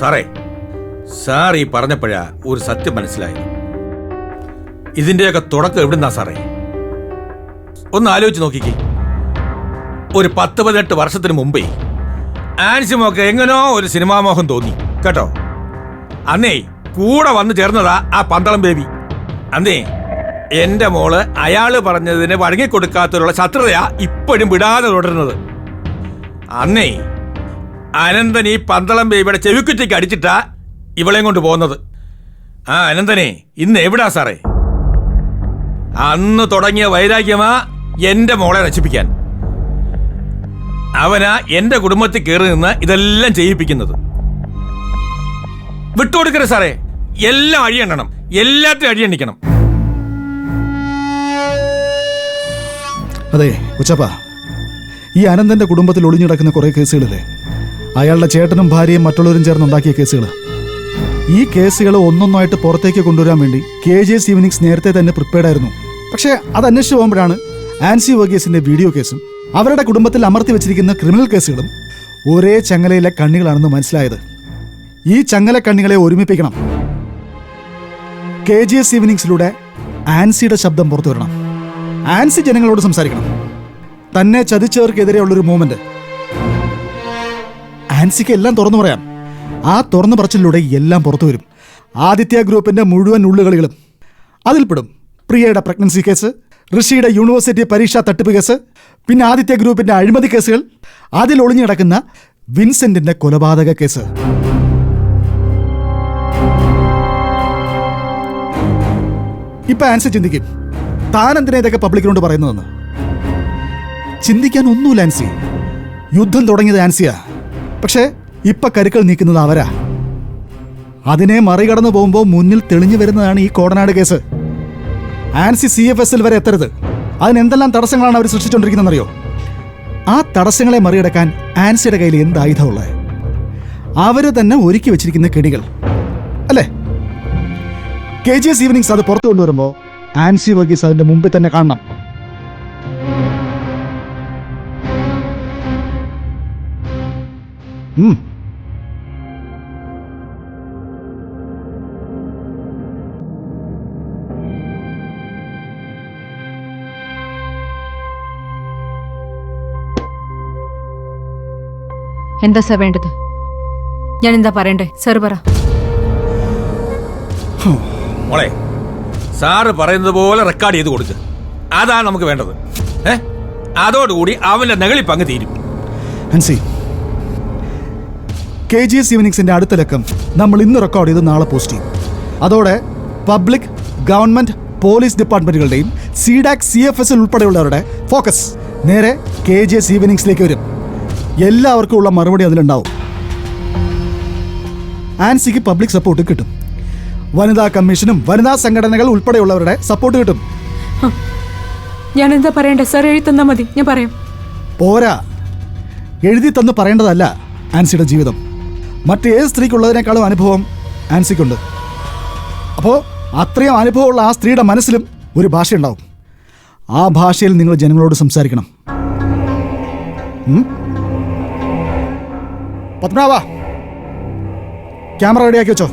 സാറേ, സാർ ഈ പറഞ്ഞപ്പോഴാ ഒരു സത്യം മനസ്സിലായത്. ഇതിന്റെയൊക്കെ തുടക്കം എവിടുന്നാ സാറേ? ഒന്ന് ആലോചിച്ച് നോക്കിക്കേ. ഒരു 10-18 വർഷത്തിന് മുമ്പേ ആൻസിമൊക്കെ എങ്ങനോ ഒരു സിനിമാ മോഹം തോന്നി കേട്ടോ. അന്നേ കൂടെ വന്നു ചേർന്നതാ ആ പന്തളം ബേബി. അന്നേ എന്റെ മോള് അയാള് പറഞ്ഞതിന് വഴങ്ങിക്കൊടുക്കാത്തതിലുള്ള ശത്രുതയാ ഇപ്പോഴും വിടാതെ തുടരുന്നത്. അന്നേ അനന്തൻ ഈ പന്തളം ബേബിയുടെ ചെവിക്കുറ്റിക്ക് അടിച്ചിട്ടാ ഇവളെയും കൊണ്ട് പോകുന്നത്. ആ അനന്തനെ ഇന്ന് എവിടാ സാറേ? അന്ന് തുടങ്ങിയ വൈരാഗ്യമാ എന്റെ മോളെ നശിപ്പിക്കാൻ. അവനാ എന്റെ കുടുംബത്തിൽ കയറി നിന്ന് ഇതെല്ലാം ചെയ്യിപ്പിക്കുന്നത്. വിട്ടുകൊടുക്കരുത് സാറേ. എല്ലാം അഴിയണം, എല്ലാത്തിനും അഴിയണിക്കണം. അതെ ഉച്ചപ്പ, ഈ അനന്തന്റെ കുടുംബത്തിൽ ഒളിഞ്ഞു കിടക്കുന്ന കുറെ കേസുകളില്ലേ, അയാളുടെ ചേട്ടനും ഭാര്യയും മറ്റുള്ളവരും ചേർന്നുണ്ടാക്കിയ കേസുകൾ. ഈ കേസുകൾ ഒന്നൊന്നായിട്ട് പുറത്തേക്ക് കൊണ്ടുവരാൻ വേണ്ടി KJS ഈവനിങ്സ് നേരത്തെ തന്നെ പ്രിപ്പയർഡ് ആയിരുന്നു. പക്ഷേ അത് അന്വേഷിച്ചു പോകുമ്പോഴാണ് ആൻസി വർഗീസിന്റെ വീഡിയോ കേസും അവരുടെ കുടുംബത്തിൽ അമർത്തി വെച്ചിരിക്കുന്ന ക്രിമിനൽ കേസുകളും ഒരേ ചങ്ങലയിലെ കണ്ണികളാണെന്ന് മനസ്സിലായത്. ഈ ചങ്ങല കണ്ണികളെ ഒരുമിപ്പിക്കണം. KJS ഈവനിങ്സിലൂടെ ആൻസിയുടെ ശബ്ദം പുറത്തു വരണം. ആൻസി ജനങ്ങളോട് സംസാരിക്കണം. തന്നെ ചതിച്ചവർക്കെതിരെയുള്ളൊരു മൂവ്മെന്റ്. ആൻസിക്ക് എല്ലാം തുറന്നു പറയാം. ആ തുറന്നു പറച്ചിലൂടെ എല്ലാം പുറത്തു വരും. ആദിത്യ ഗ്രൂപ്പിന്റെ മുഴുവൻ ഉള്ളുകളികളും അതിൽപ്പെടും. പ്രിയയുടെ പ്രഗ്നൻസി കേസ്, ഋഷിയുടെ യൂണിവേഴ്സിറ്റി പരീക്ഷാ തട്ടിപ്പ് കേസ്, പിന്നെ ആദിത്യ ഗ്രൂപ്പിന്റെ അഴിമതി കേസുകൾ, അതിൽ ഒളിഞ്ഞു കിടക്കുന്ന വിൻസെന്റിന്റെ കൊലപാതക കേസ്. ഇപ്പൊ ആൻസി ചിന്തിക്കും, താൻ എന്തിനാ ഇതൊക്കെ പബ്ലിക്കിനോട് പറയുന്നതെന്ന്. ചിന്തിക്കാൻ ഒന്നുമില്ല ആൻസി. യുദ്ധം തുടങ്ങിയത് ആൻസിയാ. പക്ഷേ ഇപ്പൊ കരുക്കൾ നീക്കുന്നത് അവരാ. അതിനെ മറികടന്നു പോകുമ്പോൾ മുന്നിൽ തെളിഞ്ഞു വരുന്നതാണ് ഈ കോടനാട് കേസ്. ആൻസി CFSൽ വരെ എത്തരുത്. അതിനെന്തെല്ലാം തടസ്സങ്ങളാണ് അവർ സൃഷ്ടിച്ചുകൊണ്ടിരിക്കുന്നതെന്നറിയോ? ആ തടസ്സങ്ങളെ മറികടക്കാൻ ആൻസിയുടെ കയ്യിൽ എന്ത് ആയുധമുള്ളത്? അവര് തന്നെ ഒരുക്കി വെച്ചിരിക്കുന്ന കെടികൾ അല്ലേ? KJS ഈവനിങ്സ് അത് പുറത്തു കൊണ്ടുവരുമ്പോൾ ആൻസി വർഗീസ് അതിന്റെ മുമ്പിൽ തന്നെ കാണണം. എന്താ സാർ വേണ്ടത്? ഞാൻ എന്താ പറയണ്ടേ? സാർ പറ. മോളെ, സാറ് പറയുന്നത് പോലെ റെക്കോർഡ് ചെയ്ത് കൊടുക്കുക. അതാണ് നമുക്ക് വേണ്ടത്. അതോടുകൂടി അവന്റെ നഗളി പങ്ക് തീരും. ഹൻസി, KJS ഈവനിങ്സിന്റെ അടുത്ത ലക്കം നമ്മൾ ഇന്ന് റെക്കോർഡ് ചെയ്ത് നാളെ പോസ്റ്റ് ചെയ്യും. അതോടെ പബ്ലിക്, ഗവൺമെന്റ്, പോലീസ് ഡിപ്പാർട്ട്മെന്റുകളുടെയും CDAC CFSൽ ഉൾപ്പെടെയുള്ളവരുടെ ഫോക്കസ് നേരെ KJS ഈവനിങ്സിലേക്ക് വരും. എല്ലാവർക്കും ഉള്ള മറുപടി അതിലുണ്ടാവും. ആൻസിക്ക് പബ്ലിക് സപ്പോർട്ട് കിട്ടും. വനിതാ കമ്മീഷനും വനിതാ സംഘടനകൾ ഉൾപ്പെടെയുള്ളവരുടെ സപ്പോർട്ട് കിട്ടും. ഞാൻ എന്താ പറയണ്ടേ? സാർ എഴുതി തന്നാ മതി, ഞാൻ പറയാം. പോരാ, എഴുതി തന്ന് പറയേണ്ടതല്ല ആൻസിയുടെ ജീവിതം. മറ്റേത് സ്ത്രീക്കുള്ളതിനേക്കാളും അനുഭവം ആൻസിക്കുണ്ട്. അപ്പോൾ അത്രയും അനുഭവമുള്ള ആ സ്ത്രീയുടെ മനസ്സിലും ഒരു ഭാഷയുണ്ടാവും. ആ ഭാഷയിൽ നിങ്ങൾ ജനങ്ങളോട് സംസാരിക്കണം. പത്മനാഭ, ക്യാമറ റെഡിയാക്കി വെച്ചോ.